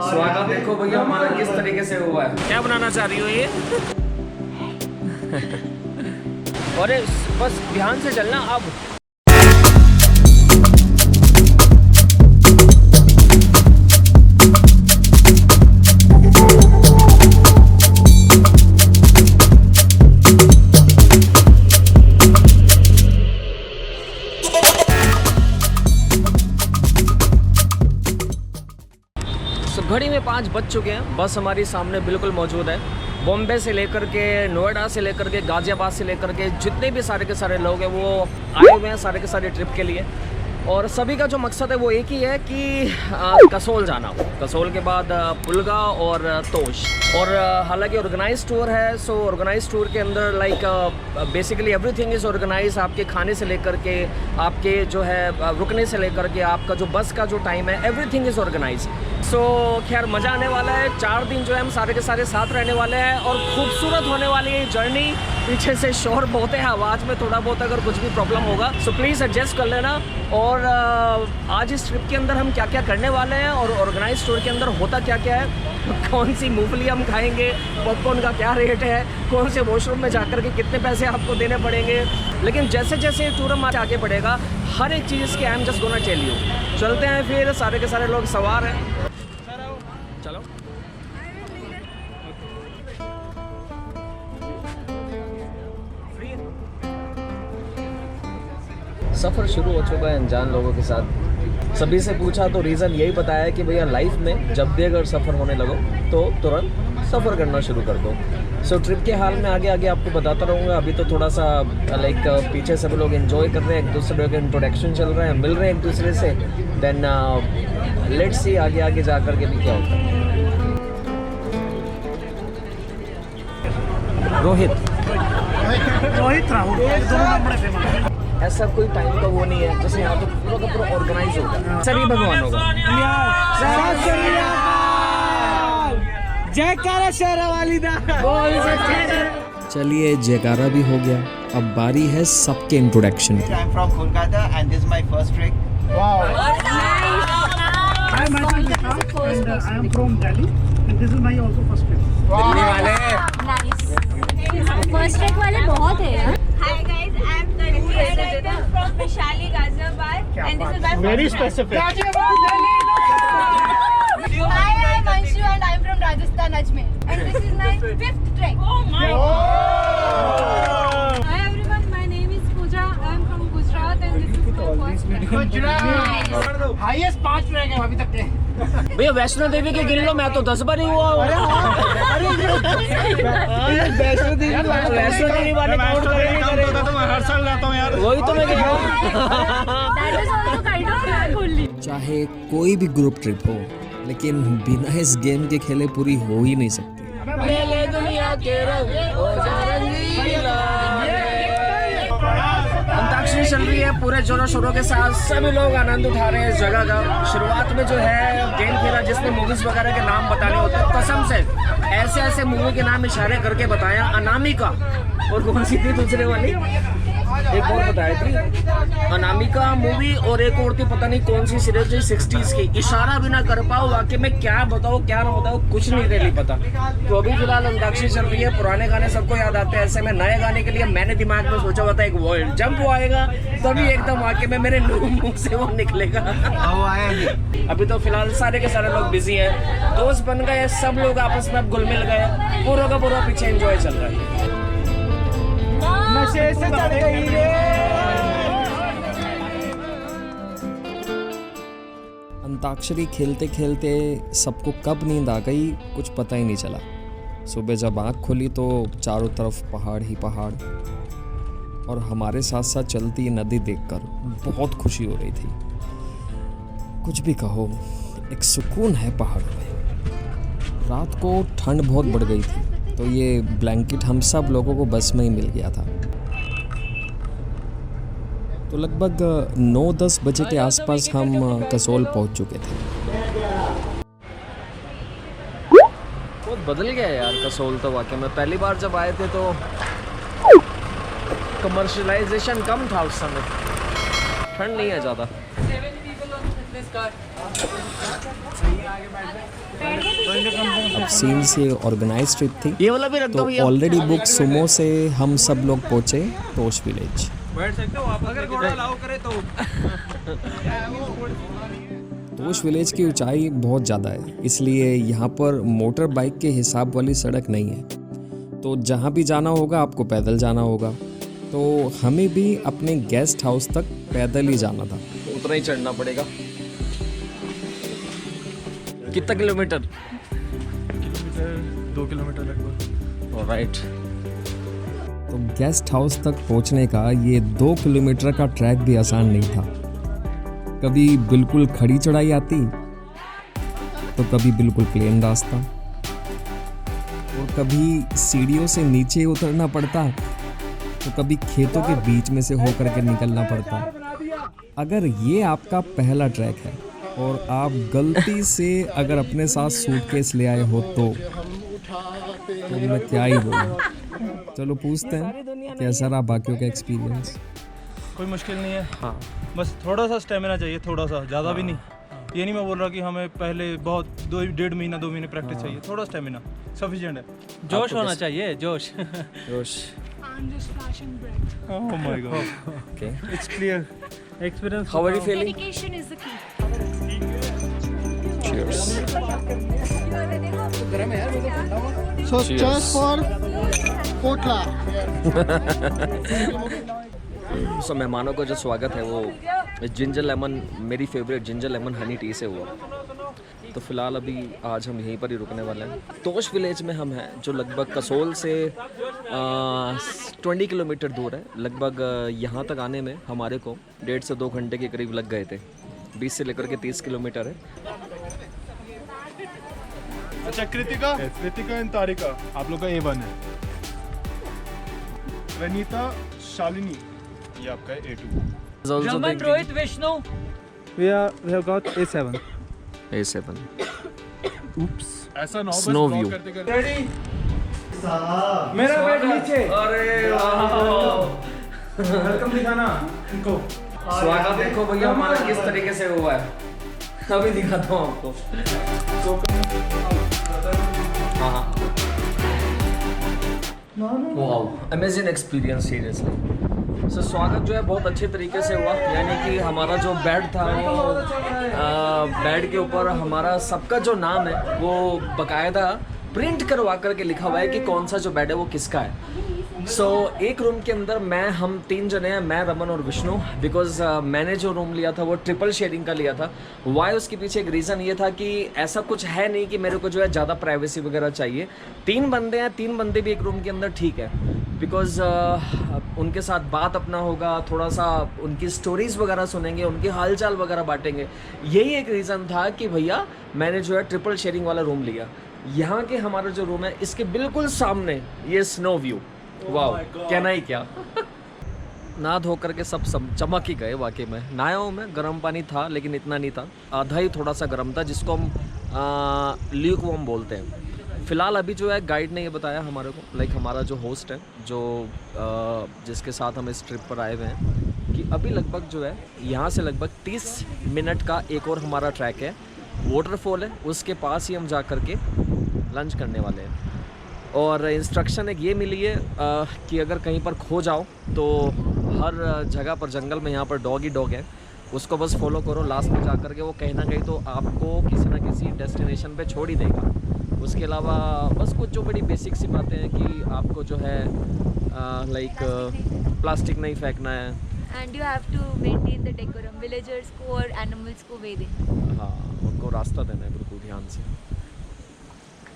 स्वागत देखो भैया हमारा किस तरीके से हुआ है। क्या बनाना चाह रही हो ये? अरे बस ध्यान से चलना अब। घड़ी में 5 बज चुके हैं। बस हमारी सामने बिल्कुल मौजूद है। बॉम्बे से लेकर के, नोएडा से लेकर के, गाज़ियाबाद से लेकर के जितने भी सारे के सारे लोग हैं वो आए हुए हैं सारे के सारे ट्रिप के लिए। और सभी का जो मकसद है वो एक ही है कि कसोल जाना। कसोल के बाद पुलगा और तोश। और हालांकि ऑर्गेनाइज टूर है। सो ऑर्गेनाइज टूर के अंदर like basically everything is organize. आपके खाने से लेकर के, आपके जो है रुकने से लेकर के, आपका जो बस का जो टाइम है, एवरीथिंग इज़ ऑर्गेनाइज। सो खैर मज़ा आने वाला है। 4 दिन जो है हम सारे के सारे साथ रहने वाले हैं और खूबसूरत होने वाली है जर्नी। पीछे से शोर बहुत है, आवाज़ में थोड़ा बहुत अगर कुछ भी प्रॉब्लम होगा सो प्लीज़ एडजस्ट कर लेना। और आज इस ट्रिप के अंदर हम क्या क्या करने वाले हैं और ऑर्गेनाइज टूर के अंदर होता क्या क्या है, कौन सी मूंगफली हम खाएंगे, पॉपकॉर्न का क्या रेट है, कौन से वॉशरूम में जाकर के कितने पैसे आपको देने पड़ेंगे। लेकिन जैसे जैसे टूर हम आगे बढ़ेगा हर एक चीज़ के I am just gonna tell you. चलते हैं फिर, सारे के सारे लोग सवार हैं। चलो सफ़र शुरू हो चुका है अनजान लोगों के साथ। सभी से पूछा तो रीज़न यही बताया कि भैया लाइफ में जब भी अगर सफ़र होने लगो तो तुरंत सफ़र करना शुरू कर दो। सो ट्रिप के हाल में आगे आगे आपको बताता रहूँगा। अभी तो थोड़ा सा लाइक पीछे सब लोग एंजॉय कर रहे हैं, एक दूसरे के इंट्रोडक्शन चल रहे हैं, मिल रहे हैं एक दूसरे से। देन लेट्स सी आगे आगे जा कर के भी क्या होता है। रोहित राहुल दोनों बड़े फेमस। ऐसा कोई टाइम का वो नहीं है जैसे यहाँ तो पूरा का पूरा ऑर्गेनाइज होगा। सभी भगवान होगा। जयकारा शेरा वालिदा। चलिए जयकारा भी हो गया, अब बारी है सबके इंट्रोडक्शन की। I'm from Kolkata and this is my first trip. Wow. I am myself Vishal and I am from Delhi and this is my also first trip. Delhi वाले। फर्स्ट ट्रैक वाले बहुत है यार। Hi guys, I am Tanvi from Vaishali, Ghaziabad and this is my Very specific. Hi, I am Anshu and I am from Rajasthan, Ajmer and this is my 5th trek. Oh my god. Hi everyone, my name is Pooja. I am from Gujarat and this is my first trek. Gujarat highest 5 track है अभी तक के। भैया वैष्णो देवी के गिन लो, मैं तो 10 बार ही हुआ हूँ। वैष्णो देवी वाले काउंट करेंगे। तो मैं हर साल जाता हूँ यार। वही तो मैं कह रहा हूँ। That is also kind of track only. चाहे कोई भी ग्रुप ट्रिप हो, लेकिन बिना इस गेम के खेले पूरी हो ही नहीं सकती। अंताक्षरी चल रही है पूरे जोरों शोरों के साथ। सभी लोग आनंद उठा रहे हैं इस जगह का। शुरुआत में जो है गेम खेला जिसमें मूवीज वगैरह के नाम बताने होते हैं, कसम से ऐसे ऐसे मूवी के नाम इशारे करके बताया। अनामिका और कौन सी थी दूसरे वाली, एक और बताई थी अनामिका मूवी, और एक और थी पता नहीं कौन सी सीरीज थी 60s की। इशारा भी ना कर पाओ, वाकई में क्या बताओ क्या ना बताओ कुछ नहीं really पता। तो अभी फिलहाल अंताक्षरी चल रही है। पुराने गाने सबको याद आते हैं, ऐसे में नए गाने के लिए मैंने दिमाग में सोचा हुआ था एक वर्ल्ड जंप आएगा तभी एकदम वाकई में मेरे मुंह से वो निकलेगा। अभी तो फिलहाल सारे के सारे लोग बिजी हैं, दोस्त बन गए, सब लोग आपस में अब घुल मिल गए, पूरा का पूरा पीछे एंजॉय चल रहा है। नशे से चढ़ गई रे। अंताक्षरी खेलते खेलते सबको कब नींद आ गई कुछ पता ही नहीं चला। सुबह जब आँख खुली तो चारों तरफ पहाड़ ही पहाड़, और हमारे साथ साथ चलती नदी देखकर बहुत खुशी हो रही थी। कुछ भी कहो, एक सुकून है पहाड़ों में। रात को ठंड बहुत बढ़ गई थी तो ये ब्लैंकेट हम सब लोगों को बस में ही मिल गया था। तो लगभग 9-10 बजे के आसपास हम कसोल पहुंच चुके थे। बहुत बदल गया यार कसोल तो वाकई में। पहली बार जब आए थे तो कमर्शलाइजेशन कम था उस समय, ठंड नहीं है ज़्यादा। अब सीन्स ये ऑर्गेनाइज ट्रिप थी, ये वाला भी रख दो तो भैया। ऑलरेडी बुक सुमो से हम सब लोग पहुँचे तोश विलेज। तोश विलेज की ऊंचाई बहुत ज़्यादा है, इसलिए यहाँ पर मोटर बाइक के हिसाब वाली सड़क नहीं है, तो जहाँ भी जाना होगा आपको पैदल जाना होगा। तो हमें भी अपने गेस्ट हाउस तक पैदल ही जाना था। उतना ही चढ़ना पड़ेगा। कितना किलोमीटर? 2 किलोमीटर लगभग। ऑलराइट। तो गेस्ट हाउस तक पहुँचने का ये 2 किलोमीटर का ट्रैक भी आसान नहीं था। कभी बिल्कुल खड़ी चढ़ाई आती, तो कभी बिल्कुल प्लेन रास्ता, और कभी सीढ़ियों से नीचे उतरना पड़ता, तो कभी खेतों के बीच में से होकर के निकलना पड़ता। अगर ये आपका पहला ट्रैक है और आप गलती से अगर अपने साथ सूटकेस ले आए हो तो मैं क्या ही बोलूं। चलो पूछते हैं कैसा रहा बाकियों का एक्सपीरियंस। कोई मुश्किल नहीं है, हाँ बस थोड़ा सा स्टेमिना चाहिए, थोड़ा सा, ज़्यादा भी नहीं। ये नहीं मैं बोल रहा कि हमें पहले बहुत 2 महीना 2 महीने प्रैक्टिस चाहिए, थोड़ा स्टेमिना सफिशिएंट है। जोश होना चाहिए, जोश। जोश। I'm just flashing bread. Oh my God, Okay. It's clear. Experience How are you feeling? Dedication is the key. Cheers. So Cheers. just for Kotla. सो मेहमानों का जो स्वागत है वो जिंजर लेमन, मेरी favourite ginger lemon Honey T से हुआ। तो फिलहाल अभी आज हम यहीं पर ही रुकने वाले हैं। तोश विलेज में हम हैं, जो लगभग कसोल से 20 किलोमीटर दूर है। लगभग यहाँ तक आने में हमारे को 1.5 से 2 घंटे के करीब लग गए थे। 20 से लेकर के 30 किलोमीटर है। अच्छा कृतिका एंड तारिका, आप लोग का A1 है। वनीता, शालिनी, ये आपका A2। Raman, Rohit, Vishnu. We have got A7। A7 ऐसा ना हो बस Snow vlog view। करते करते। रेडी? मेरा बैठ नीचे। अरे वेलकम दिखाना इनको। स्वागत देखो भैया हमारा किस तरीके से हुआ है, अभी दिखाता हूँ आपको। हाँ वाओ, अमेजिंग एक्सपीरियंस सीरियसली। सो स्वागत जो है बहुत अच्छे तरीके से हुआ, यानी कि हमारा जो बेड था वो बेड के ऊपर हमारा सबका जो नाम है वो बकायदा प्रिंट करवा करके लिखा हुआ है कि कौन सा जो बेड है वो किसका है। सो एक रूम के अंदर हम 3 जने हैं, मैं, रमन और विष्णु। बिकॉज मैंने जो रूम लिया था वो ट्रिपल शेयरिंग का लिया था। वाई, उसके पीछे एक रीज़न ये था कि ऐसा कुछ है नहीं कि मेरे को जो है ज़्यादा प्राइवेसी वगैरह चाहिए। 3 बंदे हैं, 3 बंदे भी एक रूम के अंदर ठीक है। बिकॉज उनके साथ बात अपना होगा, थोड़ा सा उनकी स्टोरीज़ वगैरह सुनेंगे, उनके हालचाल वगैरह बांटेंगे। यही एक रीज़न था कि भैया मैंने जो है ट्रिपल शेयरिंग वाला रूम लिया। यहाँ के हमारा जो रूम है इसके बिल्कुल सामने ये स्नो व्यू, वाह कहना ही क्या। नहा धो करके सब चमक ही गए वाकई में। नहाया हूँ मैं, गर्म पानी था लेकिन इतना नहीं था, आधा ही थोड़ा सा गर्म था, जिसको हम ल्यूक वार्म बोलते हैं। फ़िलहाल अभी जो है गाइड ने ये बताया हमारे को, लाइक हमारा जो होस्ट है जो जिसके साथ हम इस ट्रिप पर आए हुए हैं, कि अभी लगभग जो है यहाँ से लगभग 30 मिनट का एक और हमारा ट्रैक है, वाटरफॉल है, उसके पास ही हम जा कर के लंच करने वाले हैं। और इंस्ट्रक्शन एक ये मिली है कि अगर कहीं पर खो जाओ तो हर जगह पर जंगल में यहाँ पर डॉग ही डॉग है, उसको बस फॉलो करो, लास्ट में जा कर के वो कहीं ना कहीं तो आपको किसी ना किसी डेस्टिनेशन पे छोड़ ही देगा। उसके अलावा बस कुछ जो बड़ी बेसिक सी बातें हैं कि आपको जो है लाइक प्लास्टिक नहीं फेंकना है, And you have to maintain the decorum. Villagers को और animals को वे दें। हाँ उनको रास्ता देना है बिल्कुल ध्यान से।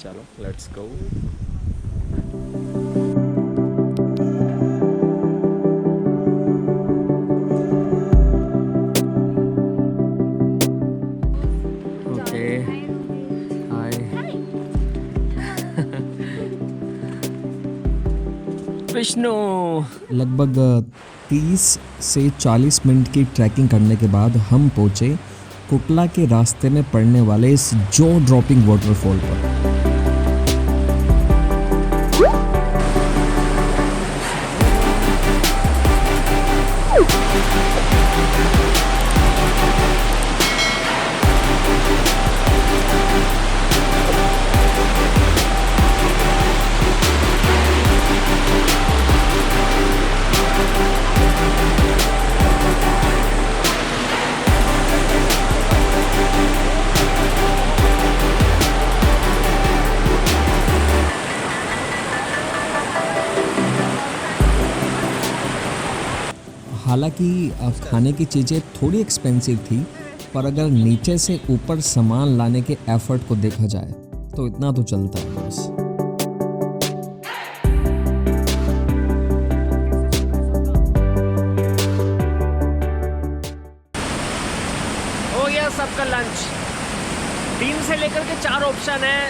चलो let's go. Okay hi. Vishnu. लगभग 30 से 40 मिनट की ट्रैकिंग करने के बाद हम पहुँचे कोटला के रास्ते में पड़ने वाले इस जॉ ड्रॉपिंग वाटरफॉल पर। हालांकि खाने की चीज़ें थोड़ी एक्सपेंसिव थी, पर अगर नीचे से ऊपर सामान लाने के एफर्ट को देखा जाए तो इतना तो चलता है बस। हो गया सबका लंच। 3 से लेकर के 4 ऑप्शन है।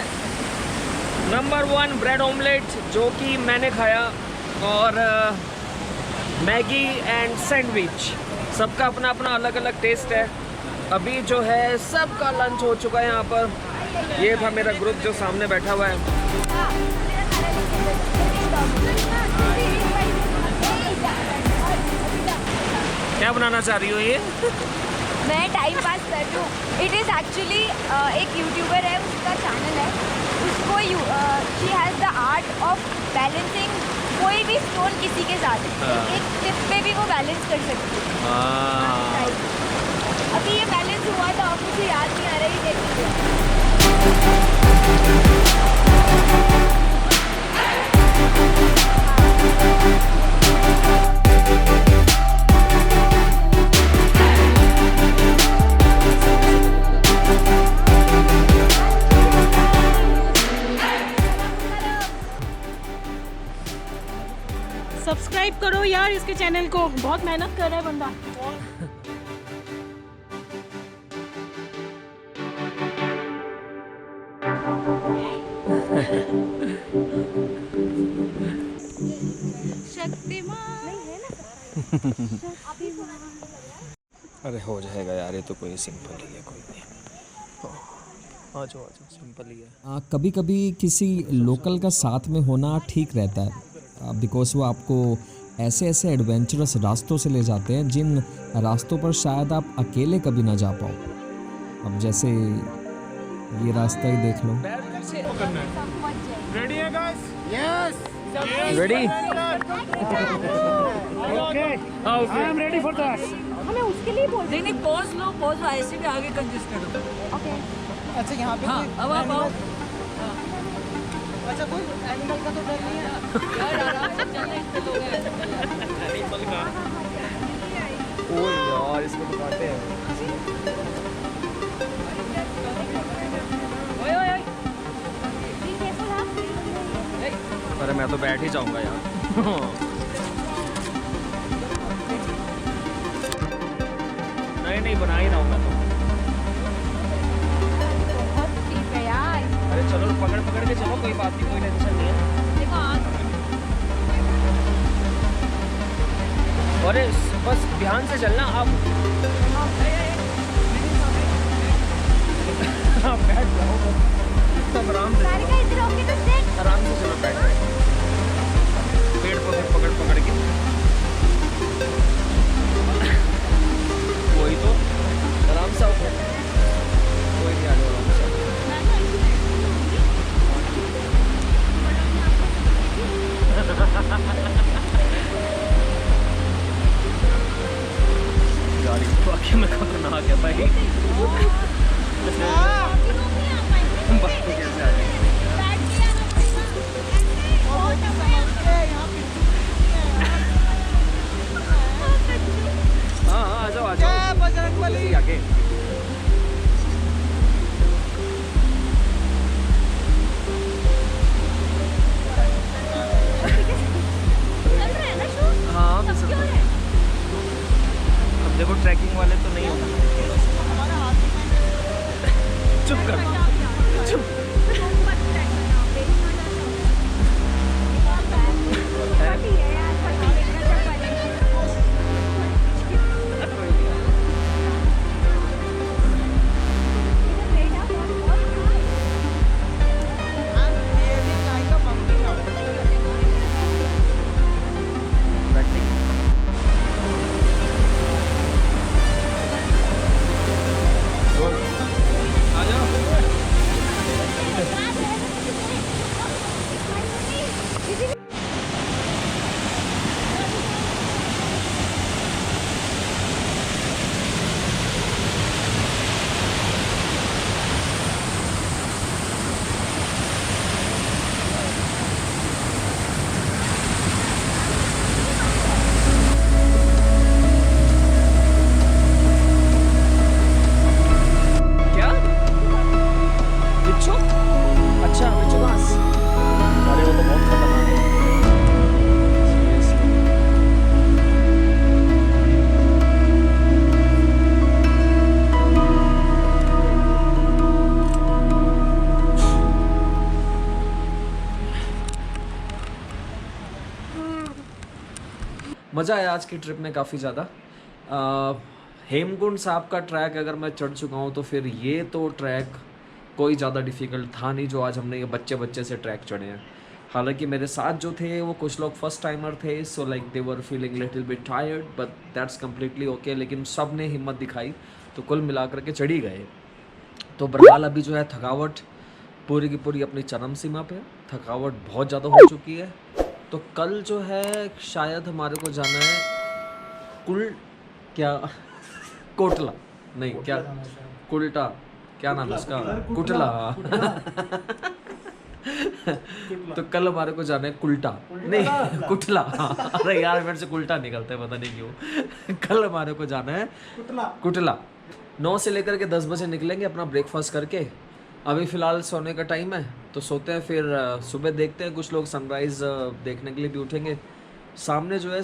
नंबर 1 ब्रेड ऑमलेट जो कि मैंने खाया, और मैगी एंड सैंडविच। सबका अपना अपना अलग अलग टेस्ट है। अभी जो है सबका लंच हो चुका है यहाँ पर। ये था मेरा ग्रुप जो सामने बैठा हुआ है। क्या बनाना चाह रही हो ये? मैं टाइम पास कर रही हूँ। इट इज़ एक्चुअली एक यूट्यूबर है, उसका चैनल है, उसको she has the art of balancing कोई भी स्टोन किसी के साथ। एक टिप पे भी वो बैलेंस कर सकती है। अभी ये बैलेंस हुआ था, अब मुझे याद नहीं आ रही देखिए। सब्सक्राइब करो यार इसके चैनल को, बहुत मेहनत कर रहा है बंदा। अरे हो जाएगा यार, ये तो कोई सिंपल ही है, कोई नहीं। आ जाओ सिंपल ही है। कभी कभी किसी लोकल का साथ में होना ठीक रहता है, बिकॉज वो आपको ऐसे ऐसे एडवेंचरस रास्तों से ले जाते हैं जिन रास्तों पर शायद आप अकेले कभी ना जा पाओ। अब जैसे ये रास्ता ही देख लो। रेडी है guys? Ready? Okay. I am ready for that. हमें उसके लिए बोल। नहीं पॉज लो, पॉज ऐसे भी आगे कंजेस्ट करो। ओके। अच्छा यहाँ पे हाँ अब आप आओ। अच्छा कोई एनिमल का तो डर नहीं है यार आराम से चलने इतने लोग हैं। एनिमल का। ओह यार इसको दिखाते हैं। ओए ओए ओए। अरे मैं तो बैठ ही जाऊंगा यार। नहीं बना ही रहा हूँ मैं तो। बहुत ठीक है यार। अरे चलो पकड़ के चलो, कोई बात नहीं, कोई टेंशन नहीं है। देखो अरे बस ध्यान से चलना आप। आप बैठ जाओ सब आराम से। सारिका इधर आओगे तो देख। आराम से चलो, बैठ जाओ। पेड़ पकड़ के। कोई तो आराम से आओ। कोई नहीं, आ जाओ आराम से। गाड़ी वाकई में खतरनाक है भाई। बात तो कैसे आ गई? हाँ आ जाओ। बजरंगबली आगे। मज़ा आया आज की ट्रिप में काफ़ी ज़्यादा। हेमकुंड साहब का ट्रैक अगर मैं चढ़ चुका हूँ तो फिर ये तो ट्रैक कोई ज़्यादा डिफ़िकल्ट था नहीं जो आज हमने ये बच्चे से ट्रैक चढ़े हैं। हालांकि मेरे साथ जो थे वो कुछ लोग फर्स्ट टाइमर थे, so like they were feeling little bit tired, but that's completely okay. लेकिन सब ने हिम्मत दिखाई तो कुल मिला करके चढ़ी गए। तो बहरहाल अभी जो है थकावट पूरी की पूरी अपनी चरम सीमा पे, थकावट बहुत ज़्यादा हो चुकी है। तो कल जो है शायद हमारे को जाना है कोटला नहीं क्या कुल्टा, क्या नाम है उसका, कुटला। तो कल हमारे को जाना है कुल्टा नहीं कुटला। अरे यार मेरे से कुल्टा निकलता है पता नहीं क्यों। कल हमारे को जाना है कुटला। 9 से लेकर के 10 बजे निकलेंगे अपना ब्रेकफास्ट करके। अभी फ़िलहाल सोने का टाइम है तो सोते हैं, फिर सुबह देखते हैं। कुछ लोग सनराइज़ देखने के लिए भी उठेंगे। सामने जो है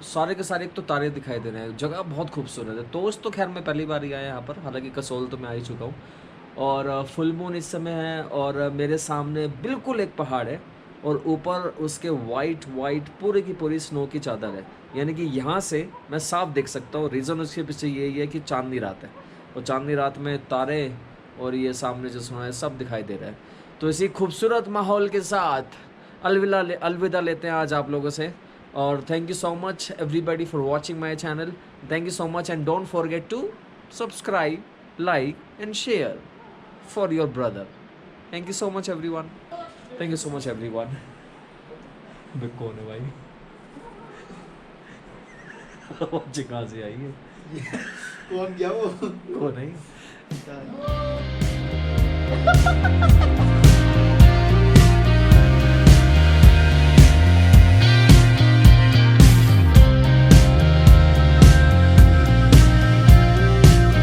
सारे के सारे एक तो तारे दिखाई दे रहे हैं, जगह बहुत खूबसूरत है। तोश तो खैर मैं पहली बार ही आया यहाँ पर, हालांकि कसोल तो मैं आ ही चुका हूँ। और फुल मून इस समय है और मेरे सामने बिल्कुल एक पहाड़ है और ऊपर उसके वाइट पूरी की पूरी स्नो की चादर है। यानी कि यहाँ से मैं साफ देख सकता हूँ। रीज़न उसके पीछे यही है कि चांदनी रात है और चांदनी रात में तारे और ये सामने जो स्नो है सब दिखाई दे रहा है। तो इसी खूबसूरत माहौल के साथ अलविदा लेते हैं आज आप लोगों से। और thank you so much everybody for watching my channel. Thank you so much and don't forget to subscribe, like and share for your brother. Thank you so much everyone. Thank you so much everyone. मैं कौन है भाई? कहाँ से आई है? कौन गया वो? कौन है?